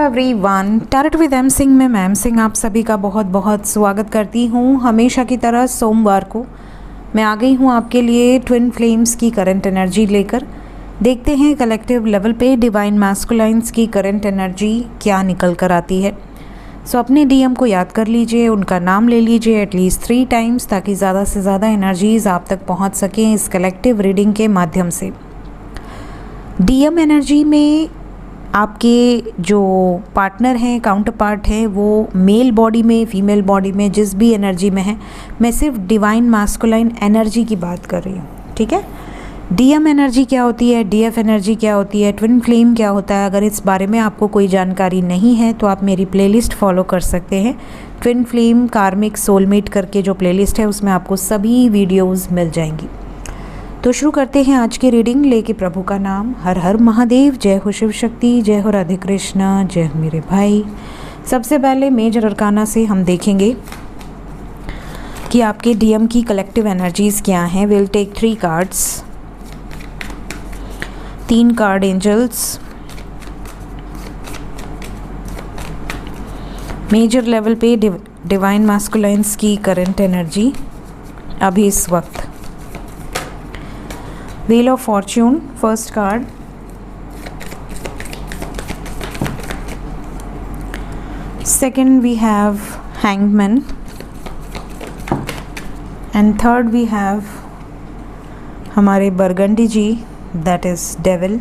Everyone, tarot with M Singh में ma'am Singh आप सभी का बहुत बहुत स्वागत करती हूँ। हमेशा की तरह सोमवार को मैं आ गई हूँ आपके लिए ट्विन फ्लेम्स की करंट एनर्जी लेकर। देखते हैं कलेक्टिव लेवल पे डिवाइन मैस्कुलाइंस की करंट एनर्जी क्या निकल कर आती है। सो अपने डीएम को याद कर लीजिए, उनका नाम ले लीजिए एटलीस्ट 3 टाइम्स ताकि ज़्यादा से ज़्यादा एनर्जीज़ आप तक पहुँच सकें इस कलेक्टिव रीडिंग के माध्यम से। डीएम एनर्जी में आपके जो पार्टनर हैं, काउंटर पार्ट हैं, वो मेल बॉडी में, फीमेल बॉडी में, जिस भी एनर्जी में है, मैं सिर्फ डिवाइन मैस्कुलाइन एनर्जी की बात कर रही हूँ, ठीक है। डीएम एनर्जी क्या होती है, डीएफ एनर्जी क्या होती है, ट्विन फ्लेम क्या होता है, अगर इस बारे में आपको कोई जानकारी नहीं है तो आप मेरी प्लेलिस्ट फॉलो कर सकते हैं। ट्विन फ्लेम कार्मिक सोलमेट करके जो प्लेलिस्ट है उसमें आपको सभी वीडियोज़ मिल जाएंगी। तो शुरू करते हैं आज की रीडिंग लेके प्रभु का नाम। हर हर महादेव, जय हो शिव शक्ति, जय हो राधे कृष्णा, जय हो मेरे भाई। सबसे पहले मेजर अरकाना से हम देखेंगे कि आपके डीएम की कलेक्टिव एनर्जीज क्या हैं। Will take 3 cards, 3 card angels. Major level पे डिवाइन मैस्कुलाइंस की करंट एनर्जी अभी इस वक्त। Wheel of Fortune, first card. Second we have Hanged Man. And third we have हमारे बरगंडी जी, that is Devil.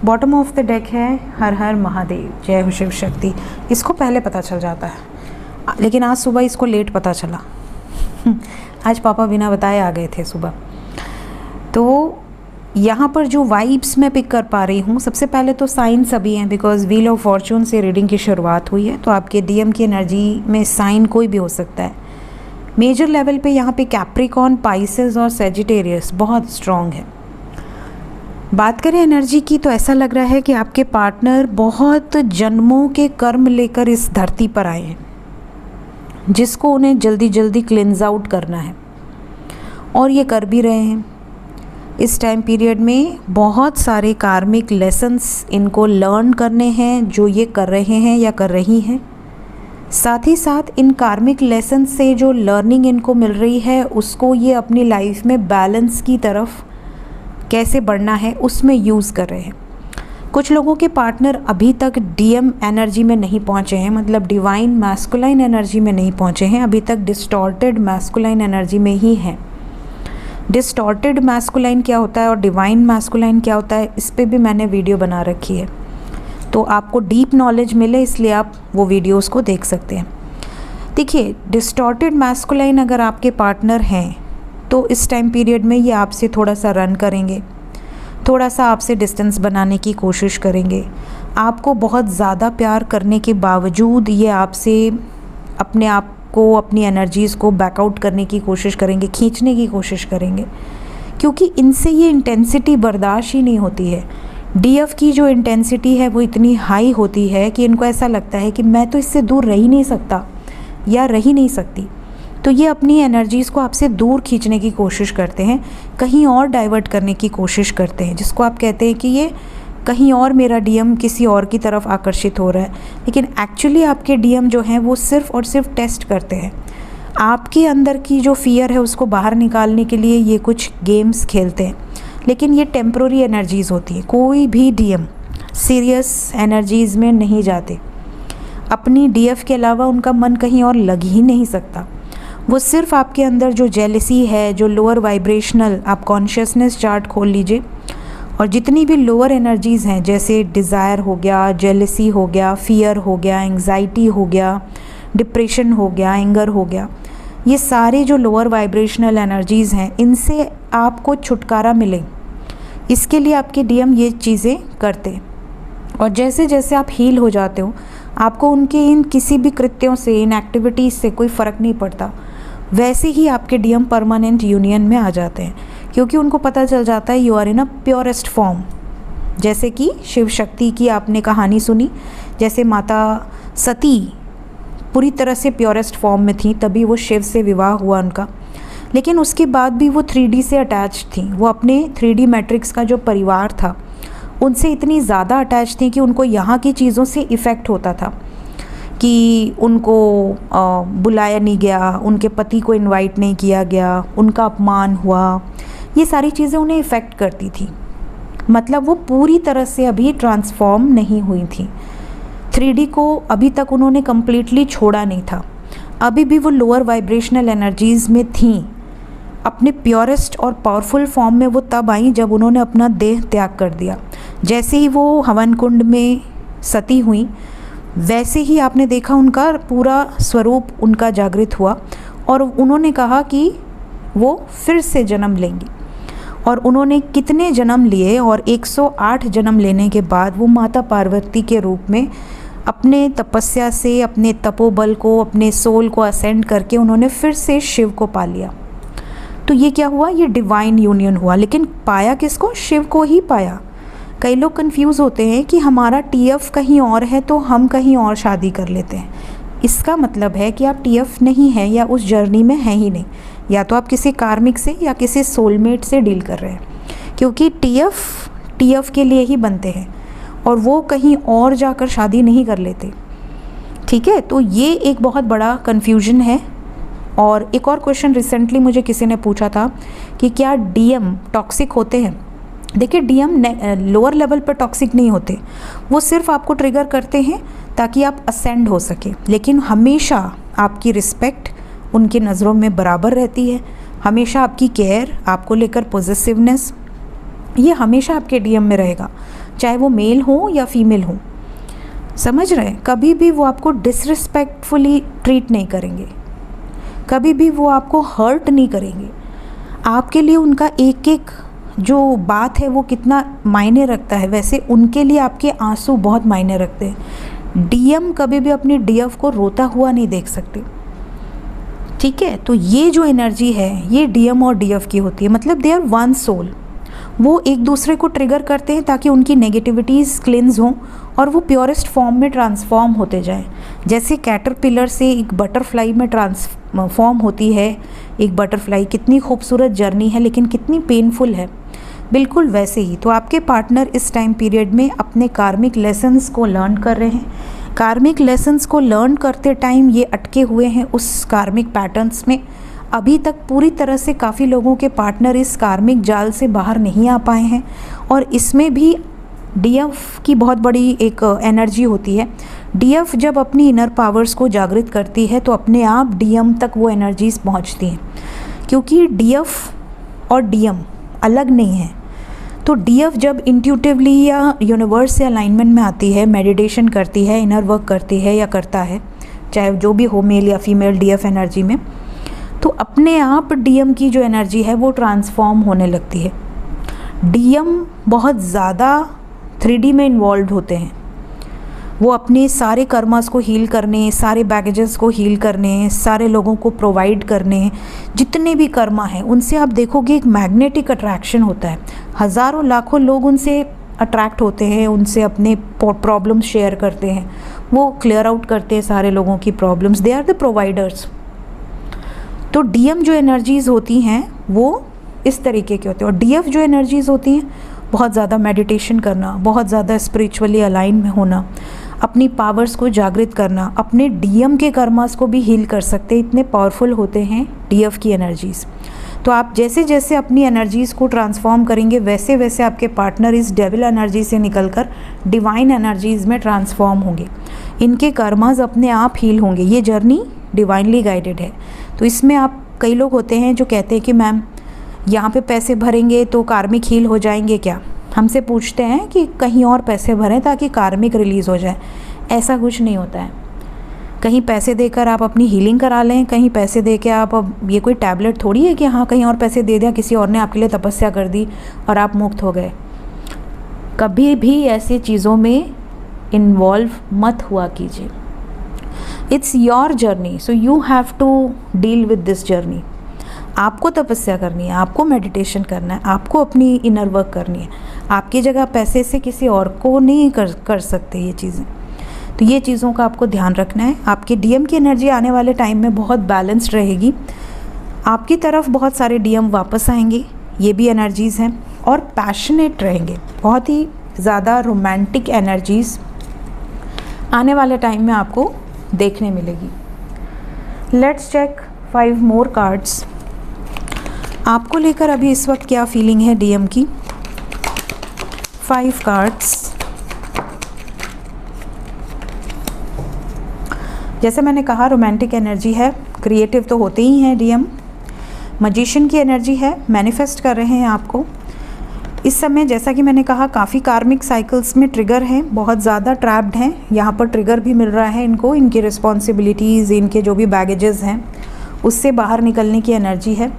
Bottom of the deck है हर हर महादेव, जय हो शिव शक्ति। इसको पहले पता चल जाता है लेकिन आज सुबह इसको लेट पता चला। आज पापा बिना बताए आ गए थे सुबह। तो यहाँ पर जो वाइब्स मैं पिक कर पा रही हूँ, सबसे पहले तो साइन सभी हैं बिकॉज व्हील ऑफ फॉर्चून से रीडिंग की शुरुआत हुई है। तो आपके डीएम की एनर्जी में साइन कोई भी हो सकता है। मेजर लेवल पे यहाँ पे कैप्रिकॉन, पाइसेस और सेजिटेरियस बहुत स्ट्रॉन्ग है। बात करें एनर्जी की तो ऐसा लग रहा है कि आपके पार्टनर बहुत जन्मों के कर्म लेकर इस धरती पर आए हैं जिसको उन्हें जल्दी जल्दी क्लिन्स आउट करना है और ये कर भी रहे हैं। इस टाइम पीरियड में बहुत सारे कार्मिक लेसन्स इनको लर्न करने हैं जो ये कर रहे हैं या कर रही हैं। साथ ही साथ इन कार्मिक लेसन से जो लर्निंग इनको मिल रही है उसको ये अपनी लाइफ में बैलेंस की तरफ कैसे बढ़ना है उसमें यूज़ कर रहे हैं। कुछ लोगों के पार्टनर अभी तक डीएम एनर्जी में नहीं पहुँचे हैं, मतलब डिवाइन मैस्कुलाइन एनर्जी में नहीं पहुँचे हैं, अभी तक डिस्टॉर्टेड मैस्कुलाइन एनर्जी में ही हैं। डिस्टॉर्टेड मैस्कुलाइन क्या होता है और डिवाइन मैस्कुलाइन क्या होता है, इस पे भी मैंने वीडियो बना रखी है, तो आपको डीप नॉलेज मिले इसलिए आप वो वीडियोस को देख सकते हैं। देखिए, डिस्टॉर्टेड मैस्कुलाइन अगर आपके पार्टनर हैं तो इस टाइम पीरियड में ये आपसे थोड़ा सा रन करेंगे, थोड़ा सा आपसे डिस्टेंस बनाने की कोशिश करेंगे। आपको बहुत ज़्यादा प्यार करने के बावजूद ये आपसे अपने आप को, अपनी एनर्जीज़ को बैकआउट करने की कोशिश करेंगे, खींचने की कोशिश करेंगे, क्योंकि इनसे ये इंटेंसिटी बर्दाश्त ही नहीं होती है। डीएफ की जो इंटेंसिटी है वो इतनी हाई होती है कि इनको ऐसा लगता है कि मैं तो इससे दूर रह ही नहीं सकता या रह ही नहीं सकती। तो ये अपनी एनर्जीज़ को आपसे दूर खींचने की कोशिश करते हैं, कहीं और डाइवर्ट करने की कोशिश करते हैं, जिसको आप कहते हैं कि ये कहीं और मेरा डीएम किसी और की तरफ आकर्षित हो रहा है। लेकिन एक्चुअली आपके डीएम जो हैं वो सिर्फ और सिर्फ टेस्ट करते हैं। आपके अंदर की जो फियर है उसको बाहर निकालने के लिए ये कुछ गेम्स खेलते हैं, लेकिन ये टेम्प्रोरी एनर्जीज़ होती हैं। कोई भी डीएम सीरियस एनर्जीज़ में नहीं जाते। अपनी डीएफ के अलावा उनका मन कहीं और लग ही नहीं सकता। वो सिर्फ आपके अंदर जो जेलसी है, जो लोअर वाइब्रेशनल, आप कॉन्शियसनेस चार्ट खोल लीजिए और जितनी भी लोअर एनर्जीज़ हैं जैसे डिज़ायर हो गया, जेलसी हो गया, फियर हो गया, एंग्जाइटी हो गया, डिप्रेशन हो गया, एंगर हो गया, ये सारे जो लोअर वाइब्रेशनल एनर्जीज़ हैं इनसे आपको छुटकारा मिले, इसके लिए आपके डीएम ये चीज़ें करते हैं। और जैसे जैसे आप हील हो जाते हो आपको उनके इन किसी भी कृत्यों से, इन एक्टिविटीज़ से कोई फ़र्क नहीं पड़ता। वैसे ही आपके डीएम परमानेंट यूनियन में आ जाते हैं क्योंकि उनको पता चल जाता है you are in a purest form. जैसे कि शिव शक्ति की आपने कहानी सुनी, जैसे माता सती पूरी तरह से प्योरेस्ट फॉर्म में थी, तभी वो शिव से विवाह हुआ उनका। लेकिन उसके बाद भी वो 3D से अटैच थी। वो अपने 3D मैट्रिक्स का जो परिवार था उनसे इतनी ज़्यादा अटैच थी कि उनको यहाँ की चीज़ों से इफ़ेक्ट होता था कि उनको बुलाया नहीं गया, उनके पति को इनवाइट नहीं किया गया, उनका अपमान हुआ, ये सारी चीज़ें उन्हें इफ़ेक्ट करती थी। मतलब वो पूरी तरह से अभी ट्रांसफॉर्म नहीं हुई थी। 3D को अभी तक उन्होंने कम्प्लीटली छोड़ा नहीं था, अभी भी वो लोअर वाइब्रेशनल एनर्जीज़ में थीं। अपने प्योरेस्ट और पावरफुल फॉर्म में वो तब आई जब उन्होंने अपना देह त्याग कर दिया। जैसे ही वो हवन कुंड में सती हुई, वैसे ही आपने देखा उनका पूरा स्वरूप उनका जागृत हुआ और उन्होंने कहा कि वो फिर से जन्म लेंगी। और उन्होंने कितने जन्म लिए, और 108 जन्म लेने के बाद वो माता पार्वती के रूप में अपने तपस्या से, अपने तपोबल को, अपने सोल को असेंड करके उन्होंने फिर से शिव को पा लिया। तो ये क्या हुआ, ये डिवाइन यूनियन हुआ। लेकिन पाया किसको? शिव को ही पाया। कई लोग कंफ्यूज होते हैं कि हमारा TF कहीं और है तो हम कहीं और शादी कर लेते हैं। इसका मतलब है कि आप TF नहीं हैं या उस जर्नी में हैं ही नहीं, या तो आप किसी कार्मिक से या किसी सोलमेट से डील कर रहे हैं, क्योंकि TF के लिए ही बनते हैं और वो कहीं और जाकर शादी नहीं कर लेते। ठीक है, तो ये एक बहुत बड़ा कन्फ्यूजन है। और एक और क्वेश्चन रिसेंटली मुझे किसी ने पूछा था कि क्या DM टॉक्सिक होते हैं? देखिए, DM लोअर लेवल पर टॉक्सिक नहीं होते, वो सिर्फ आपको ट्रिगर करते हैं ताकि आप असेंड हो सके। लेकिन हमेशा आपकी रिस्पेक्ट उनकी नज़रों में बराबर रहती है, हमेशा आपकी केयर, आपको लेकर पॉजिटिवनेस, ये हमेशा आपके DM में रहेगा, चाहे वो मेल हो या फीमेल हो। समझ रहे हैं? कभी भी वो आपको डिसरिस्पेक्टफुली ट्रीट नहीं करेंगे, कभी भी वो आपको हर्ट नहीं करेंगे। आपके लिए उनका एक एक जो बात है वो कितना मायने रखता है, वैसे उनके लिए आपके आंसू बहुत मायने रखते हैं। DM कभी भी अपनी DF को रोता हुआ नहीं देख सकते। ठीक है, तो ये जो एनर्जी है ये DM और DF की होती है, मतलब दे आर वन सोल। वो एक दूसरे को ट्रिगर करते हैं ताकि उनकी नेगेटिविटीज़ क्लिन्स हों और वो प्योरेस्ट फॉर्म में ट्रांसफॉर्म होते जाएं। जैसे कैटरपिलर से एक बटरफ्लाई में ट्रांसफॉर्म होती है एक बटरफ्लाई, कितनी खूबसूरत जर्नी है लेकिन कितनी पेनफुल है, बिल्कुल वैसे ही। तो आपके पार्टनर इस टाइम पीरियड में अपने कार्मिक लेसन्स को लर्न कर रहे हैं। कार्मिक लेसन्स को लर्न करते टाइम ये अटके हुए हैं उस कार्मिक पैटर्न्स में। अभी तक पूरी तरह से काफ़ी लोगों के पार्टनर इस कार्मिक जाल से बाहर नहीं आ पाए हैं, और इसमें भी DF की बहुत बड़ी एक एनर्जी होती है। DF जब अपनी इनर पावर्स को जागृत करती है तो अपने आप DM तक वो एनर्जीज पहुंचती हैं, क्योंकि DF और DM अलग नहीं है। तो DF जब इंट्यूटिवली या यूनिवर्स से अलाइनमेंट में आती है, मेडिटेशन करती है, इनर वर्क करती है या करता है, चाहे जो भी हो, मेल या फीमेल DF एनर्जी में, तो अपने आप DM की जो एनर्जी है वो ट्रांसफॉर्म होने लगती है। DM बहुत ज़्यादा 3D में इन्वॉल्व होते हैं। वो अपने सारे कर्मास को हील करने, सारे बैगेजेस को हील करने, सारे लोगों को प्रोवाइड करने, जितने भी कर्मा हैं उनसे आप देखोगे एक मैग्नेटिक अट्रैक्शन होता है। हज़ारों लाखों लोग उनसे अट्रैक्ट होते हैं, उनसे अपने प्रॉब्लम शेयर करते हैं, वो क्लियर आउट करते हैं सारे लोगों की problems. They are the providers. तो DM जो एनर्जीज़ होती हैं वो इस तरीके के होते हैं, और DF जो एनर्जीज़ होती हैं बहुत ज़्यादा मेडिटेशन करना, बहुत ज़्यादा स्पिरिचुअली अलाइन में होना, अपनी पावर्स को जागृत करना, अपने DM के कर्मास को भी हील कर सकते, इतने पावरफुल होते हैं DF की एनर्जीज़। तो आप जैसे जैसे अपनी एनर्जीज़ को ट्रांसफॉर्म करेंगे वैसे वैसे आपके पार्टनर इस डेविल एनर्जी से निकलकर डिवाइन एनर्जीज़ में ट्रांसफॉर्म होंगे, इनके कर्मास अपने आप हील होंगे। ये जर्नी डिवाइनली गाइडेड है। तो इसमें आप, कई लोग होते हैं जो कहते हैं कि मैम यहाँ पे पैसे भरेंगे तो कार्मिक हील हो जाएंगे क्या? हमसे पूछते हैं कि कहीं और पैसे भरें ताकि कार्मिक रिलीज़ हो जाए। ऐसा कुछ नहीं होता है। कहीं पैसे देकर आप अपनी हीलिंग करा लें, कहीं पैसे दे के आप, अब ये कोई टैबलेट थोड़ी है कि हाँ कहीं और पैसे दे दिया, किसी और ने आपके लिए तपस्या कर दी और आप मुक्त हो गए। कभी भी ऐसी चीज़ों में इन्वॉल्व मत हुआ कीजिए। It's your journey, so you have to deal with this journey. आपको तपस्या करनी है, आपको मेडिटेशन करना है, आपको अपनी इनर वर्क करनी है। आपकी जगह पैसे से किसी और को नहीं कर सकते ये चीज़ें। तो ये चीज़ों का आपको ध्यान रखना है। आपकी DM की एनर्जी आने वाले टाइम में बहुत बैलेंस्ड रहेगी। आपकी तरफ बहुत सारे DM वापस आएंगे, ये भी एनर्जीज़ हैं, और पैशनेट रहेंगे, बहुत ही ज़्यादा रोमांटिक एनर्जीज़ आने वाले टाइम में आपको देखने मिलेगी। Let's check 5 more cards. आपको लेकर अभी इस वक्त क्या फीलिंग है डीएम की। 5 कार्ड्स। जैसे मैंने कहा रोमांटिक एनर्जी है, क्रिएटिव तो होते ही हैं डीएम। मैजिशियन की एनर्जी है, मैनिफेस्ट कर रहे हैं आपको इस समय। जैसा कि मैंने कहा काफ़ी कार्मिक साइकिल्स में ट्रिगर हैं, बहुत ज़्यादा ट्रैप्ड हैं। यहाँ पर ट्रिगर भी मिल रहा है इनको, इनकी रिस्पॉन्सिबिलिटीज़, इनके जो भी बैगेजेस हैं उससे बाहर निकलने की एनर्जी है।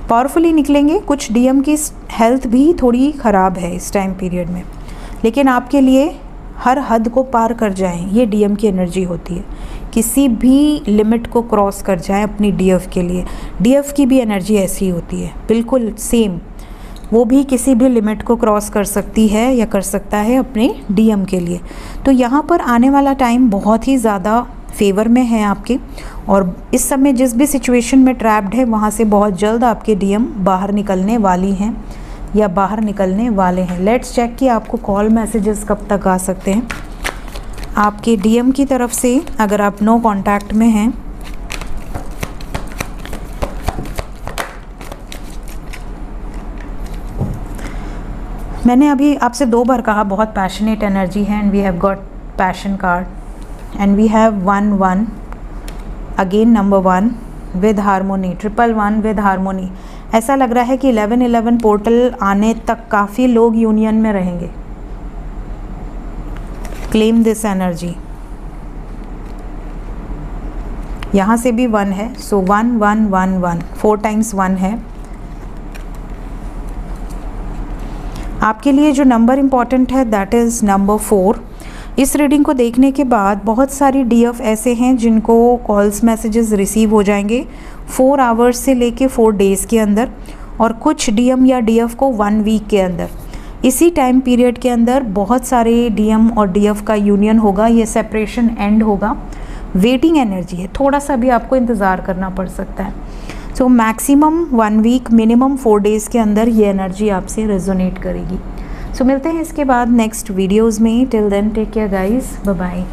पावरफुली निकलेंगे। कुछ डीएम की हेल्थ भी थोड़ी ख़राब है इस टाइम पीरियड में, लेकिन आपके लिए हर हद को पार कर जाएं, ये डीएम की एनर्जी होती है। किसी भी लिमिट को क्रॉस कर जाएं अपनी डीएफ के लिए। डीएफ की भी एनर्जी ऐसी होती है, बिल्कुल सेम। वो भी किसी भी लिमिट को क्रॉस कर सकती है या कर सकता है अपने डीएम के लिए। तो यहाँ पर आने वाला टाइम बहुत ही ज़्यादा फेवर में है आपके, और इस समय जिस भी सिचुएशन में ट्रैप्ड है वहाँ से बहुत जल्द आपके डीएम बाहर निकलने वाली हैं या बाहर निकलने वाले हैं। लेट्स चेक कि आपको कॉल मैसेजेस कब तक आ सकते हैं आपके डीएम की तरफ से, अगर आप नो कांटेक्ट में हैं। मैंने अभी आपसे 2 बार कहा बहुत पैशनेट एनर्जी है, and we have got passion card, and we have 1 again number 1 with harmony, 111 with harmony. ऐसा लग रहा है कि 1111 पोर्टल आने तक काफ़ी लोग यूनियन में रहेंगे। Claim this energy. यहाँ से भी 1 है, सो 1 1 1 1 4 टाइम्स 1 है। आपके लिए जो नंबर इम्पॉर्टेंट है दैट इज़ नंबर 4। इस रीडिंग को देखने के बाद बहुत सारी डीएफ ऐसे हैं जिनको कॉल्स मैसेजेस रिसीव हो जाएंगे 4 आवर्स से लेके 4 डेज़ के अंदर, और कुछ डीएम या डीएफ को 1 वीक के अंदर। इसी टाइम पीरियड के अंदर बहुत सारे डीएम और डीएफ का यूनियन होगा, ये सेपरेशन एंड होगा। वेटिंग एनर्जी है, थोड़ा सा भी आपको इंतज़ार करना पड़ सकता है। So maximum 1 week, minimum 4 days के अंदर ये एनर्जी आपसे रेजोनेट करेगी। सो मिलते हैं इसके बाद नेक्स्ट वीडियोज़ में। Till then take care guys, bye bye.